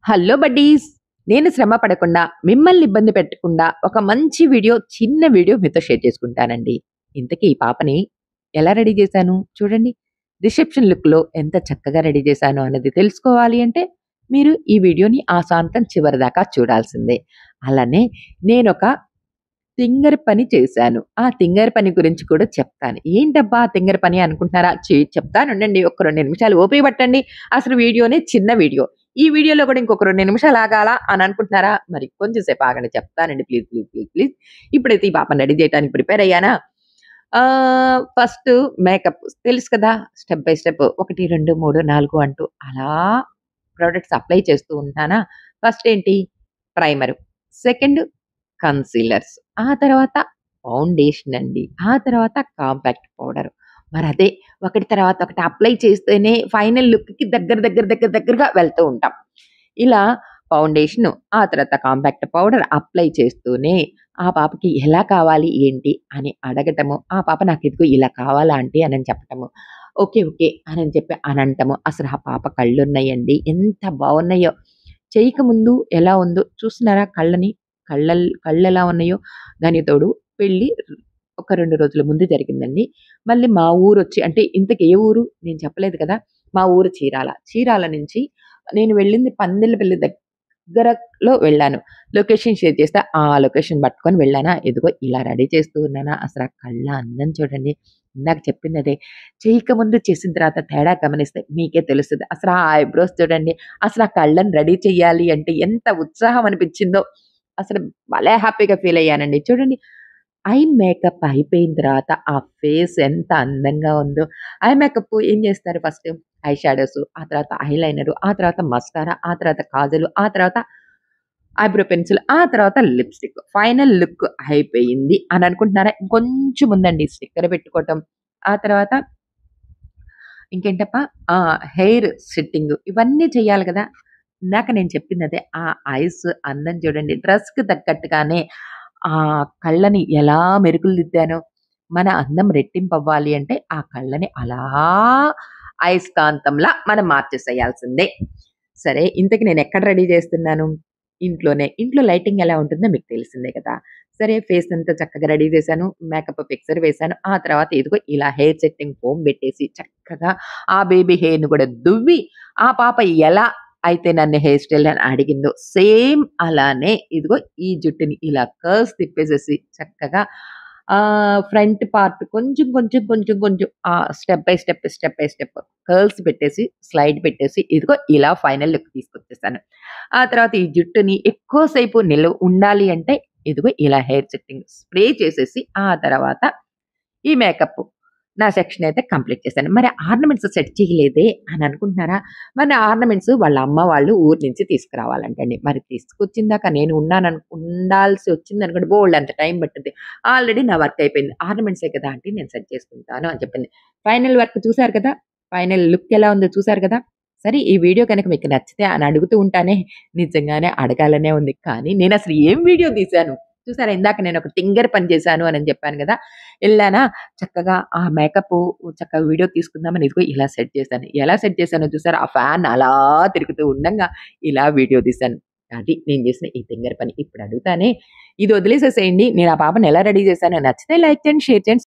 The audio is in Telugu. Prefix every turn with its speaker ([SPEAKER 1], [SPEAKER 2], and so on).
[SPEAKER 1] Hello buddies! నేను శ్రమ పడకుండా, మిమ్మల్ని ఇబ్బంది పెట్టకుండా ఒక మంచి వీడియో, చిన్న వీడియో మీతో షేర్ చేసుకుంటానండి. ఇంతకీ ఈ పాపని ఎలా రెడీ చేశాను చూడండి. రిసెప్షన్ లుక్‌లో ఎంత చక్కగా రెడీ చేశాను అన్నది తెలుసుకోవాలి అంటే, మీరు ఈ వీడియోని ఆసాంతం చివరిదాకా చూడాల్సిందే. అలానే నేనొక తింగరి పని చేశాను. ఆ తింగరి పని గురించి కూడా చెప్తాను. ఏంటబ్బా తింగరి పని అనుకుంటున్నారా? చెప్తానుండండి. ఒక్క 2 నిమిషాలు ఓపిక పట్టండి. అసలు వీడియోనే చిన్న వీడియో. ఈ వీడియోలో కూడా ఇంకొక 2 నిమిషాలు ఆగాలా అని అనుకుంటున్నారా? మరి కొంచెం సేపు ఆగండి చెప్తానండి. Please, please, please, please. ఇప్పుడైతే ఈ పాపని రెడీ చేయడానికి ప్రిపేర్ అయ్యానా? ఫస్ట్ మేకప్ తెలుసు కదా! స్టెప్ బై స్టెప్ 1, 2, 3, 4 అంటూ అలా ప్రొడక్ట్స్ అప్లై చేస్తూ ఉంటానా? ఫస్ట్ ఏంటి? ప్రైమరు. Second concealers. ఆ తర్వాత ఫౌండేషన్ అండి. ఆ తర్వాత కాంపాక్ట్ పౌడర్. మరదే ఒకటి తర్వాత ఒకటి అప్లై చేస్తేనే ఫైనల్ లుక్‌కి దగ్గరగా వెళ్తూ ఉంటాం. ఇలా ఫౌండేషను, ఆ తర్వాత కాంపాక్ట్ పౌడర్ అప్లై చేస్తూనే ఆ పాపకి ఎలా కావాలి, ఏంటి అని అడగటము. ఆ పాప నాకిదిగో ఇలా కావాలా ఆంటీ అనని చెప్పటము. ఓకే. ఓకే. అనని చెప్పి అనంటము. అసలు ఆ పాప కళ్ళున్నాయండి. ఎంత బావున్నాయో. చేయకముందు ఎలా ఉందో చూస్తున్నారా కళ్ళని? కళ్ళెలా ఉన్నాయో. దానికి తోడు పెళ్లి ఒక 2 రోజుల ముందు జరిగిందండి. మళ్ళీ మా ఊరొచ్చి అంటే ఇంతకి ఏ ఊరు నేను చెప్పలేదు కదా! మా ఊరు చీరాల. చీరాల నుంచి నేను వెళ్ళింది పందిళ్ళపల్లి దగ్గరలో వెళ్ళాను. లొకేషన్ షేర్ చేస్తే ఆ లొకేషన్ పట్టుకొని వెళ్ళానా, ఇదిగో ఇలా రెడీ చేస్తూ ఉన్నానా, అసల ఆ కళ్ళ అందం చూడండి. ఇందాక చెప్పిందదే. చేయకముందు చేసిన తర్వాత తేడా గమనిస్తే మీకే తెలుస్తది. అసల ఆ ఐబ్రోస్ చూడండి. అసలు ఆ కళ్ళని రెడీ చేయాలి అంటే ఎంత ఉత్సాహం అనిపించిందో. అసలు భలే హ్యాపీగా ఫీల్ అయ్యానండి. చూడండి ఐ మేకప్ అయిపోయిన తర్వాత ఆ ఫేస్ ఎంత అందంగా ఉందో. ఐ మేకప్ ఏం చేస్తారు ఫస్ట్ ఐ షాడోస్, ఆ తర్వాత ఐలైనరు, ఆ తర్వాత మస్కారా, ఆ తర్వాత కాజలు, ఆ తర్వాత ఐబ్రో పెన్సిల్, ఆ తర్వాత లిప్‌స్టిక్. ఫైనల్ లుక్ అయిపోయింది అని అనుకుంటున్నారా? ఇంకొంచెం ఉందండి స్టిక్కర్ పెట్టుకోవటం. ఆ తర్వాత ఇంకేంటప్పా హెయిర్ సెట్టింగ్ ఇవన్నీ చేయాలి గదా! ఇందాక నేను చెప్పిందదే. ఆ ఐస్ అందం చూడండి. డ్రెస్‌కి తగ్గట్టుగానే కళ్ళని ఎలా మెరుకులు దిద్దానో, మన అందం రెట్టింపవ్వాలి అంటే ఆ కళ్ళని అలా అయస్కాంతంలా మనం మార్చేసేయాల్సిందే. సరే ఇంతకి నేనెక్కడ రెడీ చేస్తున్నాను? ఇంట్లోనే. ఇంట్లో లైటింగ్ ఎలా ఉంటుందో మీకు తెలిసిందే కదా! సరే ఫేస్ అంతా చక్కగా రెడీ చేశాను. మేకప్ ఫిక్సర్ వేశాను. ఆ తర్వాత ఇదిగో ఇలా హెయిర్ సెట్టింగ్ ఫోమ్ పెట్టేసి చక్కగా ఆ బేబీ హెయిర్‌ని కూడా దువ్వి, ఆ పాప ఎలా అయితే నన్ను హెయిర్ స్టైల్ అని అడిగిందో సేమ్ అలానే ఇదిగో ఈ జుట్టుని ఇలా కర్వ్స్ తిప్పేసేసి చక్కగా ఫ్రంట్ పార్ట్ కొంచెం స్టెప్ బై స్టెప్ కర్ల్స్ పెట్టేసి, స్లైడ్ పెట్టేసి ఇదిగో ఇలా ఫైనల్ లుక్ తీసుకొచ్చేసాను. ఆ తర్వాత ఈ జుట్టుని ఎక్కువ సేపు నిలువ ఉండాలి అంటే ఇదిగో ఇలా హెయిర్ సెట్టింగ్ స్ప్రే చేసేసి ఆ తర్వాత ఈ మేకప్ నా సెక్షన్ అయితే కంప్లీట్ చేశాను. మరి ఆర్నమెంట్స్ సెట్ చేయలేదే అని అనుకుంటున్నారా? మరి ఆర్నమెంట్స్ వాళ్ళ అమ్మ వాళ్ళు ఊరు నుంచి తీసుకురావాలంటండి. మరి తీసుకొచ్చిందాక నేను ఉండాల్సి వచ్చిందనుకోండి బోలెడంత టైం పట్టుద్ది. ఆల్రెడీ నా వర్క్ అయిపోయింది. ఆర్నమెంట్సే కదా ఆంటీ నేను సెట్ చేసుకుంటాను అని చెప్పింది. ఫైనల్ వర్క్ చూసారు కదా! ఫైనల్ లుక్ ఎలా ఉందో చూసారు కదా! సరే ఈ వీడియో గనక మీకు నచ్చితే అని అడుగుతూ ఉంటానే, నిజంగానే అడగాలనే ఉంది. కానీ నేనసలు ఏం వీడియో తీశాను? చూసారా ఇందాక నేనొక తింగరి పని చేశాను అనని చెప్పాను గదా! ఎళ్ళానా చక్కగా ఆ మేకప్పు చక్కగా వీడియో తీసుకుందామని ఇదిగో ఇలా సెట్ చేశాను. ఎలా సెట్ చేశానో చూసారా? ఆ ఫ్యాన్ అలా తిరుగుతూ ఉండంగా ఇలా వీడియో తీశాను. అది నేను చేసిన ఈ తింగరి పని. ఇప్పుడు అడుగుతానే ఇది వదిలేసేసేయండి. నేను ఆ పాపని ఎలా రెడీ చేశానో నచ్చితే లైక్ చేయండి, షేర్ చేయండి.